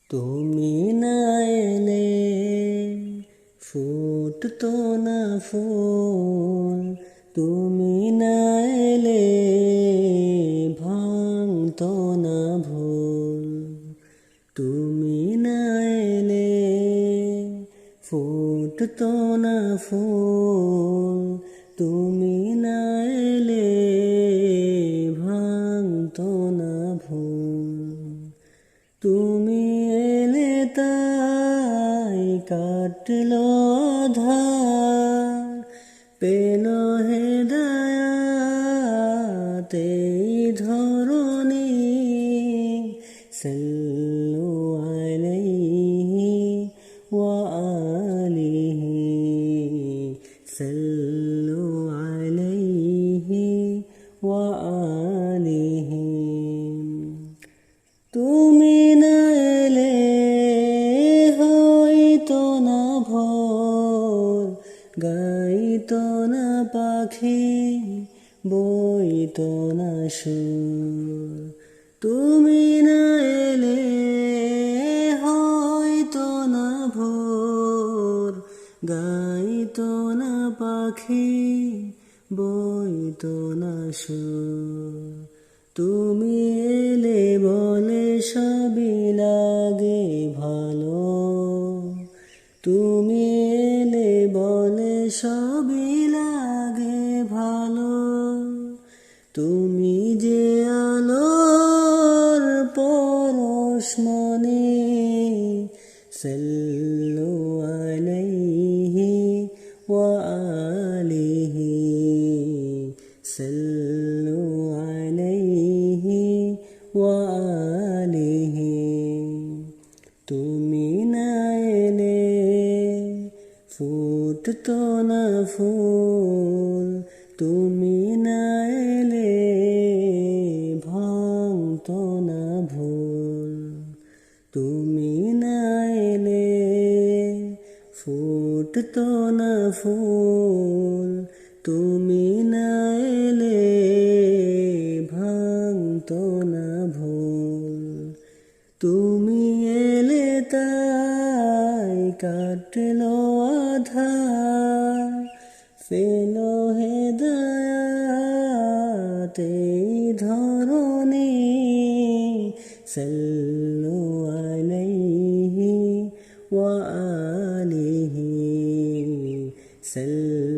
তুমি না এলে ফুটতো না ফুল, তুমি না এলে ভাঙতো না ভুল। তুমি না এলে ফুটতো না ফুল, তুমি না এলে ভাঙতো না ভুল। তুমি এলে তাই কাটলো আঁধার, পেল হেদায়াত এই ধরণী। সাল্লু আলাইহি ওয়া আলিহি, সাল্লু আলাইহি ওয়া আলিহি। তুমি না এলে হইতো না ভোর, গাইতো না পাখি, বইতো না সুর। তুমি না এলে হইতো না ভোর, গাইতো না পাখি, বইতো না সুর। তুমি এলে বলে সবই লাগে ভালো, তুমি এলে বলে সবই লাগে ভালো। তুমি যে আলোর পরশমণি, সাল্লু আলাইহি ওয়া আলিহি, সাল্লু আলাইহি ওয়া আলিহি। তুমি না এলে ফুটতো না ফুল, তুমি না এলে ভাঙতো না ভুল। তুমি না এলে ফুটতো না ফুল, তুমি না এলে ভাঙতো না ভুল। তুমি এলে তাই কাটলো আঁধার, পেলো হেদায়াত এই ধরণী। সাল্লু আলাইহি ওয়া আলিহি, সাল্লু